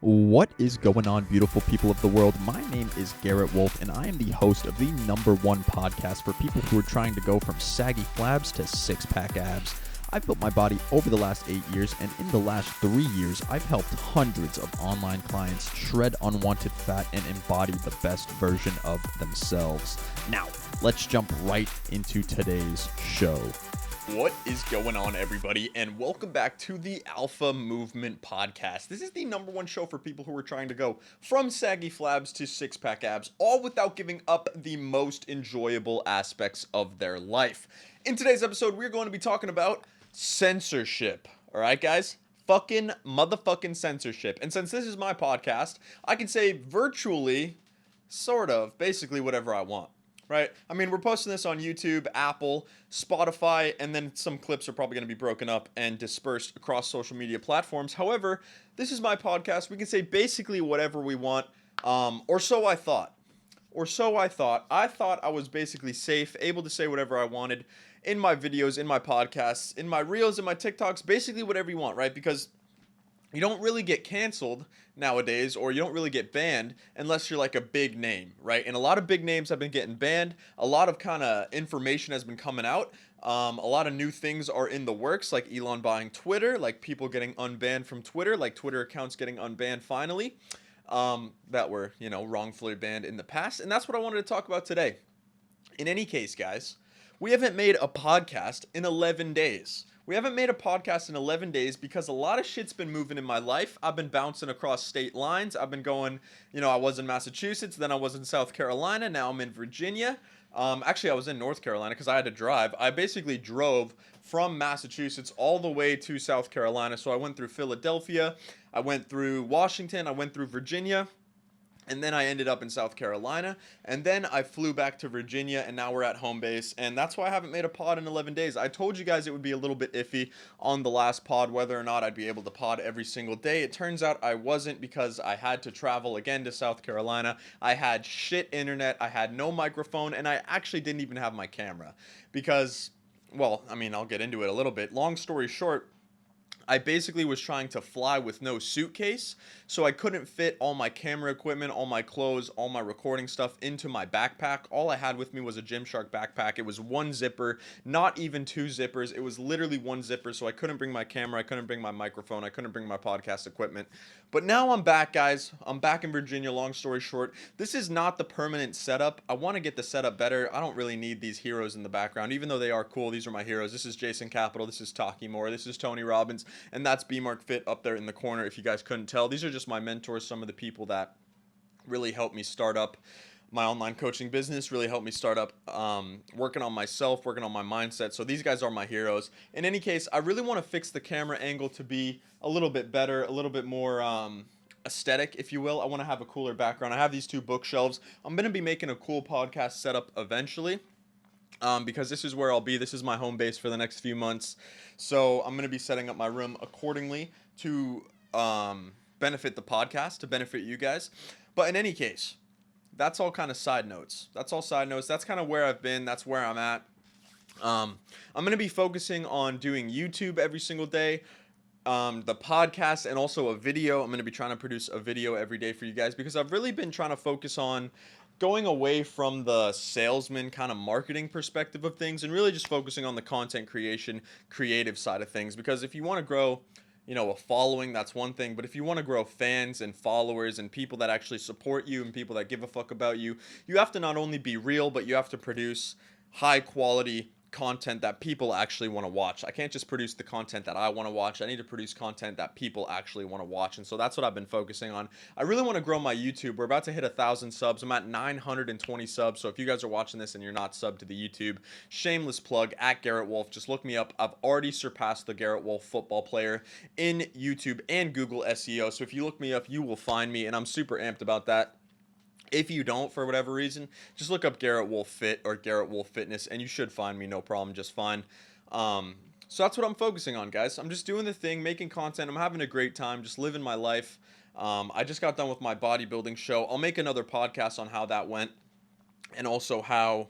What is going on, beautiful people of the world? My name is Garrett Wolf, and I am the host of the #1 podcast for people who are trying to go from saggy flabs to six-pack abs. I've built my body over the last 8 years, and in the last 3 years, I've helped hundreds of online clients shred unwanted fat and embody the best version of themselves. Now, let's jump right into today's show. What is going on, everybody, and welcome back to the Alpha Movement Podcast. This is the #1 show for people who are trying to go from saggy flabs to six-pack abs, all without giving up the most enjoyable aspects of their life. In today's episode, we're going to be talking about censorship. All right, guys? Fucking motherfucking censorship. And since this is my podcast, I can say virtually, sort of, basically whatever I want. Right? I mean, we're posting this on YouTube, Apple, Spotify, and then some clips are probably going to be broken up and dispersed across social media platforms. However, this is my podcast. We can say basically whatever we want, or so I thought. I thought I was basically safe, able to say whatever I wanted in my videos, in my podcasts, in my reels, in my TikToks, basically whatever you want, right? Because you don't really get canceled nowadays, or you don't really get banned unless you're like a big name, right? And a lot of big names have been getting banned. A lot of kind of information has been coming out. A lot of new things are in the works, like Elon buying Twitter, like people getting unbanned from Twitter, like Twitter accounts getting unbanned finally, that were, wrongfully banned in the past. And that's what I wanted to talk about today. In any case, guys, we haven't made a podcast in 11 days. We haven't made a podcast in 11 days because a lot of shit's been moving in my life. I've been bouncing across state lines. I've been going, I was in Massachusetts, then I was in South Carolina, now I'm in Virginia. Actually, I was in North Carolina because I had to drive. I basically drove from Massachusetts all the way to South Carolina. So I went through Philadelphia, I went through Washington, I went through Virginia. And then I ended up in South Carolina, and then I flew back to Virginia, and now we're at home base, and that's why I haven't made a pod in 11 days. I told you guys it would be a little bit iffy on the last pod, whether or not I'd be able to pod every single day. It turns out I wasn't because I had to travel again to South Carolina. I had shit internet, I had no microphone, and I actually didn't even have my camera because, well, I mean, I'll get into it a little bit. Long story short, I basically was trying to fly with no suitcase, so I couldn't fit all my camera equipment, all my clothes, all my recording stuff into my backpack. All I had with me was a Gymshark backpack. It was one zipper, not even two zippers. It was literally one zipper, so I couldn't bring my camera, I couldn't bring my microphone, I couldn't bring my podcast equipment. But now I'm back, guys. I'm back in Virginia, long story short. This is not the permanent setup. I want to get the setup better. I don't really need these heroes in the background, even though they are cool. These are my heroes. This is Jason Capital, this is Taki Moore, this is Tony Robbins, and that's B-Mark Fit up there in the corner if you guys couldn't tell. These are just my mentors, some of the people that really helped me start up my online coaching business, really helped me start up working on myself, working on my mindset. So these guys are my heroes. In any case, I really want to fix the camera angle to be a little bit better, a little bit more aesthetic, if you will. I want to have a cooler background. I have these two bookshelves. I'm going to be making a cool podcast setup eventually. Because this is where I'll be. This is my home base for the next few months. So I'm going to be setting up my room accordingly to benefit the podcast, to benefit you guys. But in any case, that's all kind of side notes. That's all side notes. That's kind of where I've been. That's where I'm at. I'm going to be focusing on doing YouTube every single day. The podcast and also a video. I'm going to be trying to produce a video every day for you guys because I've really been trying to focus on going away from the salesman kind of marketing perspective of things and really just focusing on the content creation, creative side of things. Because if you want to grow, a following, that's one thing. But if you want to grow fans and followers and people that actually support you and people that give a fuck about you, you have to not only be real, but you have to produce high quality content that people actually want to watch. I can't just produce the content that I want to watch. I need to produce content that people actually want to watch. And so that's what I've been focusing on. I really want to grow my YouTube. We're about to hit 1,000 subs. I'm at 920 subs. So if you guys are watching this and you're not subbed to the YouTube, shameless plug, at Garrett Wolf, just look me up. I've already surpassed the Garrett Wolf football player in YouTube and Google SEO. So if you look me up, you will find me, and I'm super amped about that. If you don't, for whatever reason, just look up Garrett Wolf Fit or Garrett Wolf Fitness, and you should find me, no problem, just fine. So that's what I'm focusing on, guys. I'm just doing the thing, making content. I'm having a great time, just living my life. I just got done with my bodybuilding show. I'll make another podcast on how that went, and also how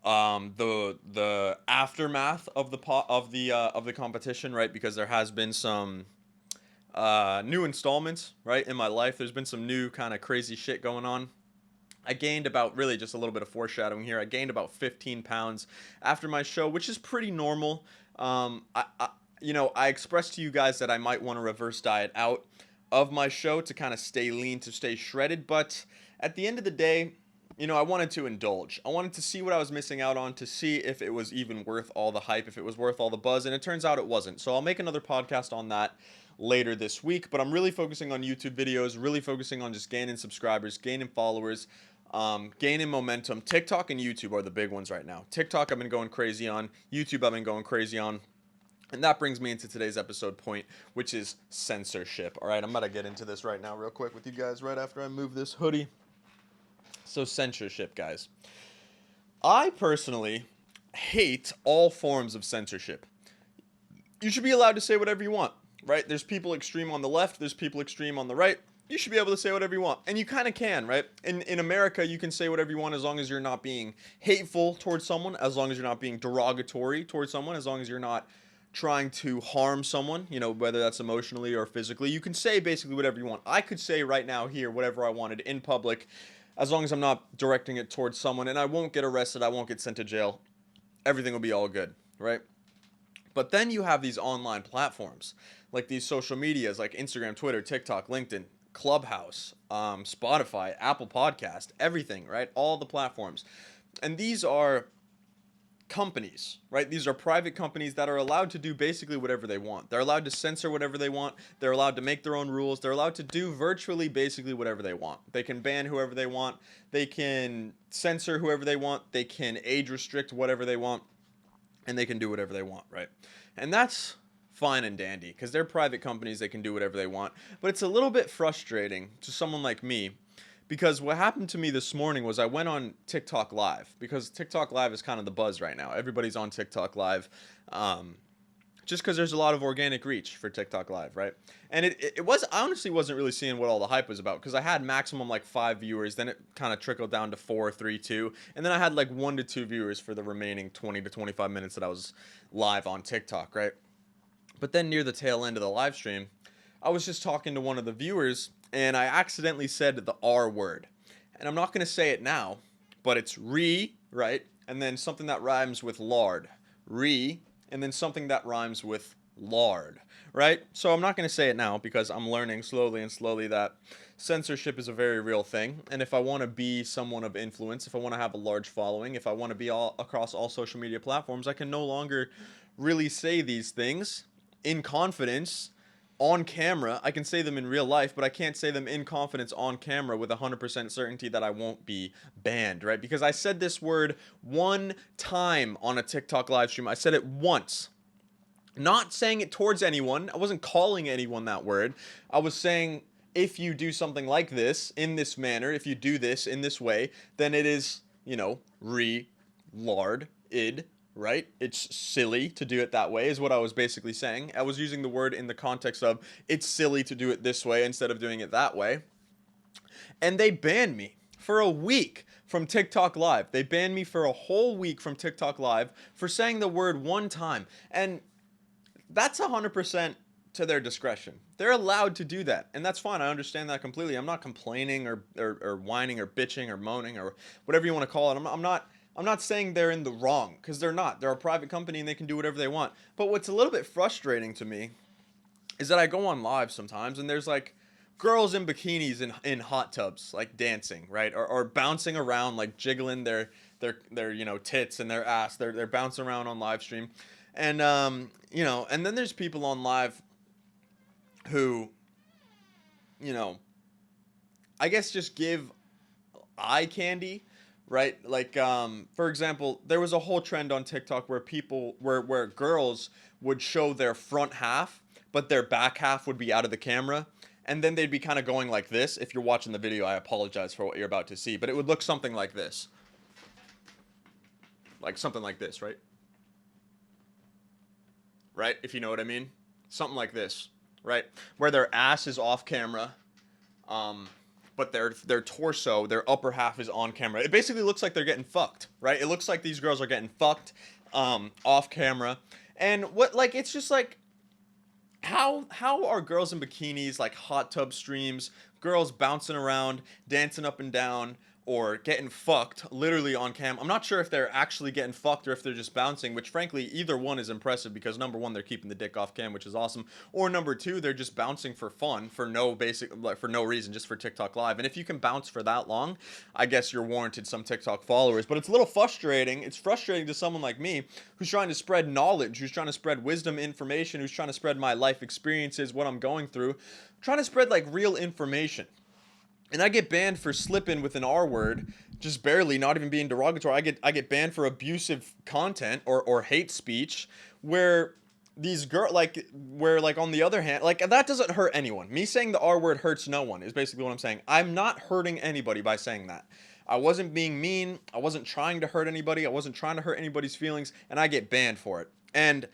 the aftermath of the competition, right? Because there has been some new installments, right, in my life. There's been some new kind of crazy shit going on. I gained about, really just a little bit of foreshadowing here, I gained about 15 pounds after my show, which is pretty normal. I expressed to you guys that I might want to reverse diet out of my show to kind of stay lean, to stay shredded, but at the end of the day, I wanted to indulge. I wanted to see what I was missing out on, to see if it was even worth all the hype, if it was worth all the buzz, and it turns out it wasn't. So I'll make another podcast on that later this week, but I'm really focusing on YouTube videos, really focusing on just gaining subscribers, gaining followers, gaining momentum. TikTok and YouTube are the big ones right now. TikTok I've been going crazy on. YouTube I've been going crazy on. And that brings me into today's episode point, which is censorship. All right, I'm about to get into this right now real quick with you guys right after I move this hoodie. So censorship, guys. I personally hate all forms of censorship. You should be allowed to say whatever you want, right? There's people extreme on the left. There's people extreme on the right. You should be able to say whatever you want. And you kind of can, right? In America, you can say whatever you want as long as you're not being hateful towards someone, as long as you're not being derogatory towards someone, as long as you're not trying to harm someone, whether that's emotionally or physically. You can say basically whatever you want. I could say right now here whatever I wanted in public, as long as I'm not directing it towards someone, and I won't get arrested, I won't get sent to jail. Everything will be all good, right? But then you have these online platforms, like these social medias, like Instagram, Twitter, TikTok, LinkedIn, Clubhouse, Spotify, Apple Podcast, everything, right? All the platforms. And these are companies, right? These are private companies that are allowed to do basically whatever they want. They're allowed to censor whatever they want. They're allowed to make their own rules. They're allowed to do virtually basically whatever they want. They can ban whoever they want. They can censor whoever they want. They can age restrict whatever they want. And they can do whatever they want, right? And that's fine and dandy because they're private companies. They can do whatever they want. But it's a little bit frustrating to someone like me, because what happened to me this morning was I went on TikTok Live, because TikTok Live is kind of the buzz right now. Everybody's on TikTok Live, just because there's a lot of organic reach for TikTok Live, right? And I honestly wasn't really seeing what all the hype was about, because I had maximum like 5 viewers, then it kind of trickled down to 4, 3, 2, and then I had like 1 to 2 viewers for the remaining 20 to 25 minutes that I was live on TikTok, right? But then near the tail end of the live stream, I was just talking to one of the viewers, and I accidentally said the R word. And I'm not going to say it now, but it's right? And then something that rhymes with lard. And then something that rhymes with lard, right? So I'm not going to say it now, because I'm learning slowly and slowly that censorship is a very real thing. And if I want to be someone of influence, if I want to have a large following, if I want to be all across all social media platforms, I can no longer really say these things in confidence on camera. I can say them in real life, but I can't say them in confidence on camera with 100% certainty that I won't be banned, right? Because I said this word one time on a TikTok live stream. I said it once. Not saying it towards anyone. I wasn't calling anyone that word. I was saying, if you do something like this, in this manner, if you do this in this way, then it is, lard, right? It's silly to do it that way, is what I was basically saying. I was using the word in the context of it's silly to do it this way instead of doing it that way. And they banned me for a week from TikTok Live. They banned me for a whole week from TikTok Live for saying the word one time. And that's 100% to their discretion. They're allowed to do that, and that's fine. I understand that completely. I'm not complaining or whining or bitching or moaning or whatever you want to call it. I'm not saying they're in the wrong, because they're not. They're a private company and they can do whatever they want. But what's a little bit frustrating to me is that I go on live sometimes and there's like girls in bikinis in hot tubs, like dancing, right? Or bouncing around, like jiggling their tits and their ass. They're bouncing around on live stream. And and then there's people on live who, I guess just give eye candy, right? Like, for example, there was a whole trend on TikTok where girls would show their front half, but their back half would be out of the camera. And then they'd be kind of going like this. If you're watching the video, I apologize for what you're about to see, but it would look something like this. Like something like this, right? Right? If you know what I mean. Something like this, right? Where their ass is off camera, but their torso, their upper half is on camera. It basically looks like they're getting fucked, right? It looks like these girls are getting fucked off camera. And it's just like, how are girls in bikinis, like hot tub streams, girls bouncing around, dancing up and down, or getting fucked literally on cam? I'm not sure if they're actually getting fucked or if they're just bouncing, which frankly either one is impressive because number one, they're keeping the dick off cam, which is awesome, or number two, they're just bouncing for fun, for no basic, like for no reason, just for TikTok live. And if you can bounce for that long, I guess you're warranted some TikTok followers. But it's a little frustrating. It's frustrating to someone like me who's trying to spread knowledge, who's trying to spread wisdom, information, who's trying to spread my life experiences, what I'm going through, trying to spread like real information. And I get banned for slipping with an R word, just barely, not even being derogatory. I get banned for abusive content or hate speech, where these girl like where like on the other hand, like that doesn't hurt anyone. Me saying the R word hurts no one is basically what I'm saying. I'm not hurting anybody by saying that. I wasn't being mean. I wasn't trying to hurt anybody. I wasn't trying to hurt anybody's feelings, and I get banned for it. And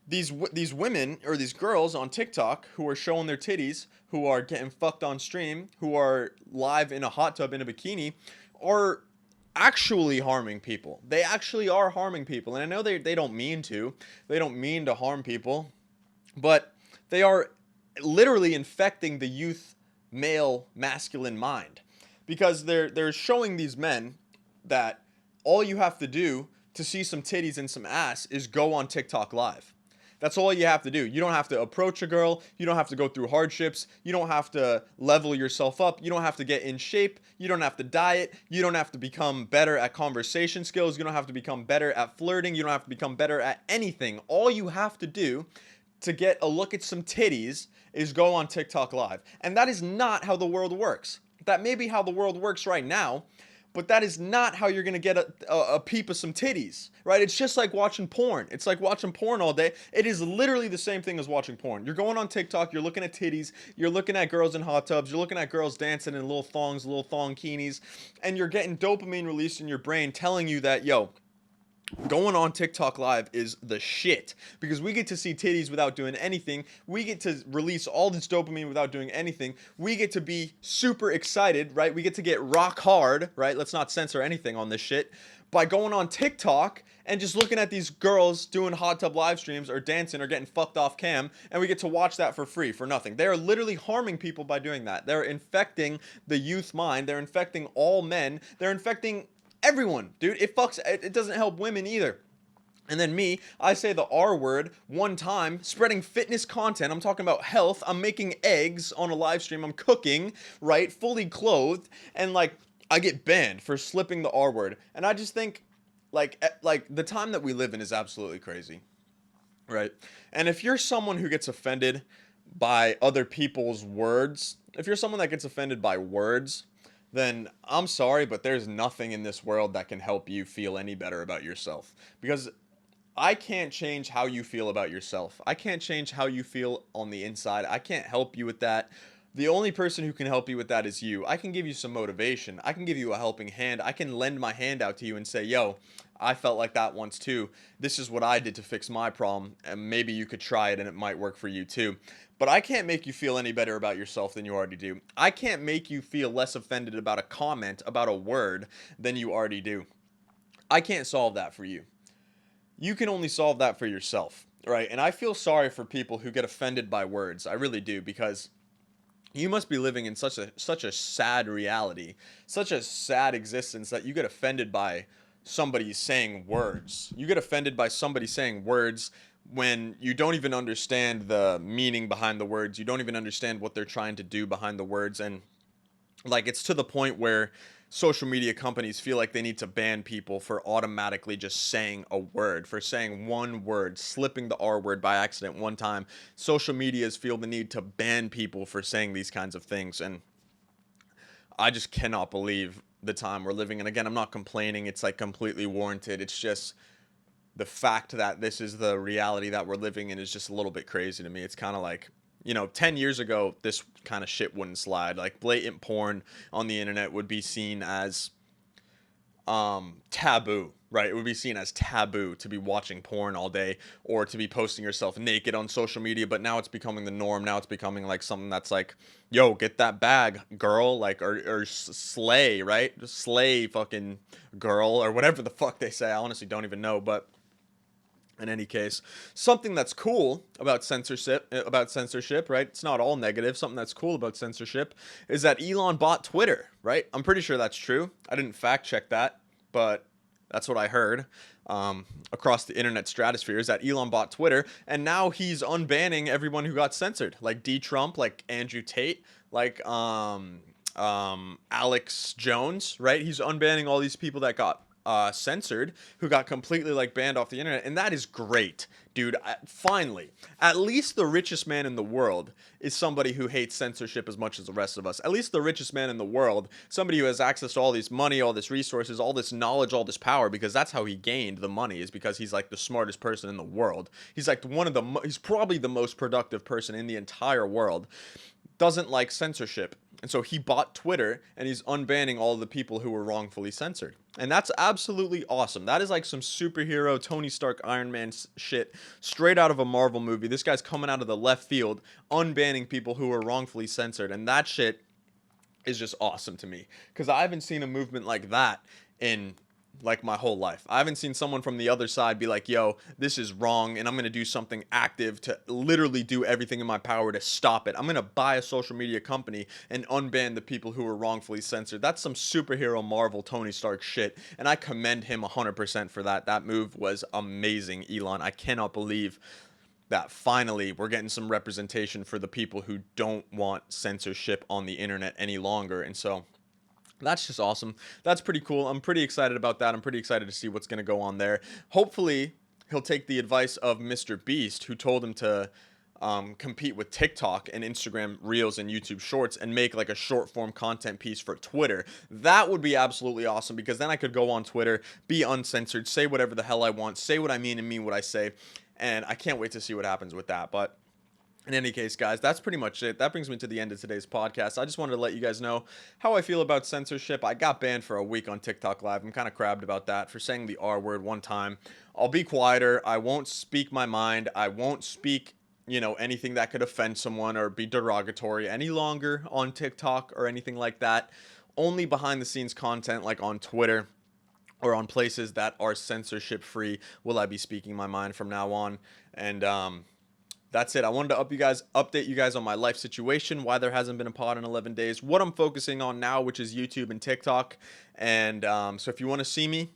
these women or these girls on TikTok who are showing their titties, who are getting fucked on stream, who are live in a hot tub in a bikini, are actually harming people. They actually are harming people. And I know they don't mean to. They don't mean to harm people, but they are literally infecting the youth male masculine mind because they're showing these men that all you have to do to see some titties and some ass is go on TikTok live. That's all you have to do. You don't have to approach a girl. You don't have to go through hardships. You don't have to level yourself up. You don't have to get in shape. You don't have to diet. You don't have to become better at conversation skills. You don't have to become better at flirting. You don't have to become better at anything. All you have to do to get a look at some titties is go on TikTok live. And that is not how the world works. That may be how the world works right now, but that is not how you're going to get a peep of some titties, right? It's just like watching porn. It's like watching porn all day. It is literally the same thing as watching porn. You're going on TikTok, you're looking at titties, you're looking at girls in hot tubs, you're looking at girls dancing in little thongs, little thonginis, and you're getting dopamine released in your brain telling you that, yo, going on TikTok live is the shit because we get to see titties without doing anything. We get to release all this dopamine without doing anything. We get to be super excited, right? We get to get rock hard, right? Let's not censor anything on this shit by going on TikTok and just looking at these girls doing hot tub live streams or dancing or getting fucked off cam, and we get to watch that for free, for nothing. They are literally harming people by doing that. They're infecting the youth mind. They're infecting all men. They're infecting everyone, dude. It doesn't help women either. And then me, I say the R word one time, spreading fitness content. I'm talking about health. I'm making eggs on a live stream. I'm cooking, right? Fully clothed. And like, I get banned for slipping the R word. And I just think like the time that we live in is absolutely crazy, right? And if you're someone who gets offended by other people's words, if you're someone that gets offended by words, then I'm sorry, but there's nothing in this world that can help you feel any better about yourself. Because I can't change how you feel about yourself. I can't change how you feel on the inside. I can't help you with that. The only person who can help you with that is you. I can give you some motivation. I can give you a helping hand. I can lend my hand out to you and say, yo, I felt like that once too. This is what I did to fix my problem, and maybe you could try it and it might work for you too. But I can't make you feel any better about yourself than you already do. I can't make you feel less offended about a comment, about a word, than you already do. I can't solve that for you. You can only solve that for yourself, right? And I feel sorry for people who get offended by words. I really do, because you must be living in such a sad reality, such a sad existence, that you get offended by somebody saying words. You get offended by somebody saying words when you don't even understand the meaning behind the words. You don't even understand what they're trying to do behind the words. And like, it's to the point where social media companies feel like they need to ban people for automatically just saying a word, for saying one word, slipping the R word by accident one time. Social medias feel the need to ban people for saying these kinds of things. And I just cannot believe the time we're living in. Again, I'm not complaining. It's like completely warranted. It's just the fact that this is the reality that we're living in is just a little bit crazy to me. It's kind of like, 10 years ago, this kind of shit wouldn't slide. Like, blatant porn on the internet would be seen as taboo, right? It would be seen as taboo to be watching porn all day or to be posting yourself naked on social media. But now it's becoming the norm. Now it's becoming like something that's like, yo, get that bag, girl, like, or slay, right? Just slay, fucking girl, or whatever the fuck they say. I honestly don't even know. But In any case, something that's cool about censorship, right? It's not all negative. Something that's cool about censorship is that Elon bought Twitter, right? I'm pretty sure that's true. I didn't fact check that, but that's what I heard across the internet stratosphere, is that Elon bought Twitter, and now he's unbanning everyone who got censored, like D-Trump, like Andrew Tate, like Alex Jones, right? He's unbanning all these people that got censored, who got completely like banned off the internet, and that is great, dude. Finally, at least the richest man in the world is somebody who hates censorship as much as the rest of us. At least the richest man in the world, somebody who has access to all this money, all this resources, all this knowledge, all this power, because that's how he gained the money, is because he's like the smartest person in the world. He's like he's probably the most productive person in the entire world. Doesn't like censorship. And so he bought Twitter, and he's unbanning all of the people who were wrongfully censored. And that's absolutely awesome. That is like some superhero Tony Stark Iron Man shit straight out of a Marvel movie. This guy's coming out of the left field, unbanning people who were wrongfully censored. And that shit is just awesome to me, because I haven't seen a movement like that in like my whole life. I haven't seen someone from the other side be like, yo, this is wrong, and I'm going to do something active to literally do everything in my power to stop it. I'm going to buy a social media company and unban the people who were wrongfully censored. That's some superhero Marvel Tony Stark shit, and I commend him 100% for that. That move was amazing, Elon. I cannot believe that finally we're getting some representation for the people who don't want censorship on the internet any longer. And so that's just awesome. That's pretty cool. I'm pretty excited about that. I'm pretty excited to see what's going to go on there. Hopefully, he'll take the advice of Mr. Beast, who told him to compete with TikTok and Instagram Reels and YouTube Shorts and make like a short form content piece for Twitter. That would be absolutely awesome, because then I could go on Twitter, be uncensored, say whatever the hell I want, say what I mean and mean what I say. And I can't wait to see what happens with that. But in any case, guys, that's pretty much it. That brings me to the end of today's podcast. I just wanted to let you guys know how I feel about censorship. I got banned for a week on TikTok Live. I'm kind of crabbed about that for saying the R word one time. I'll be quieter. I won't speak my mind. I won't speak, anything that could offend someone or be derogatory any longer on TikTok or anything like that. Only behind the scenes content like on Twitter or on places that are censorship free will I be speaking my mind from now on. And that's it. I wanted to update you guys on my life situation, why there hasn't been a pod in 11 days, what I'm focusing on now, which is YouTube and TikTok. And so if you want to see me,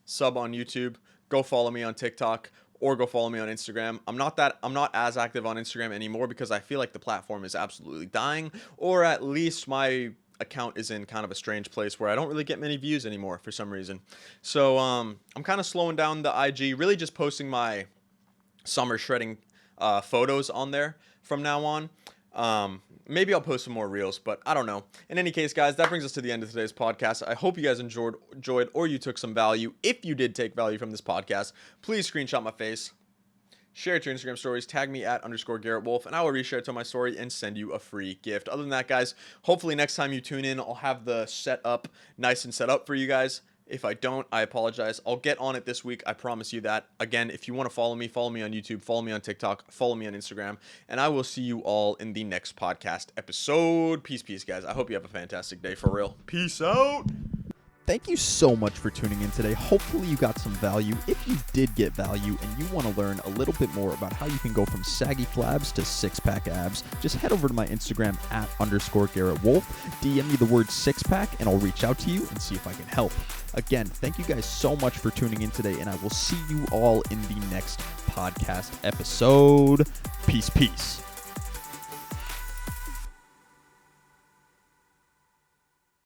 sub on YouTube, go follow me on TikTok, or go follow me on Instagram. I'm not as active on Instagram anymore, because I feel like the platform is absolutely dying, or at least my account is in kind of a strange place where I don't really get many views anymore for some reason. So I'm kind of slowing down the IG, really just posting my summer shredding photos on there from now on. Maybe I'll post some more reels, but I don't know. In any case, guys, that brings us to the end of today's podcast. I hope you guys enjoyed or you took some value. If you did take value from this podcast, please screenshot my face, share it to your Instagram stories, tag me at _Garrett Wolf, and I will reshare it to my story and send you a free gift. Other than that, guys, hopefully next time you tune in, I'll have the setup nice and set up for you guys. If I don't, I apologize. I'll get on it this week. I promise you that. Again, if you want to follow me on YouTube, follow me on TikTok, follow me on Instagram, and I will see you all in the next podcast episode. Peace, guys. I hope you have a fantastic day, for real. Peace out. Thank you so much for tuning in today. Hopefully you got some value. If you did get value and you want to learn a little bit more about how you can go from saggy flabs to six-pack abs, just head over to my Instagram at _Garrett Wolf. DM me the word six-pack and I'll reach out to you and see if I can help. Again, thank you guys so much for tuning in today, and I will see you all in the next podcast episode. Peace.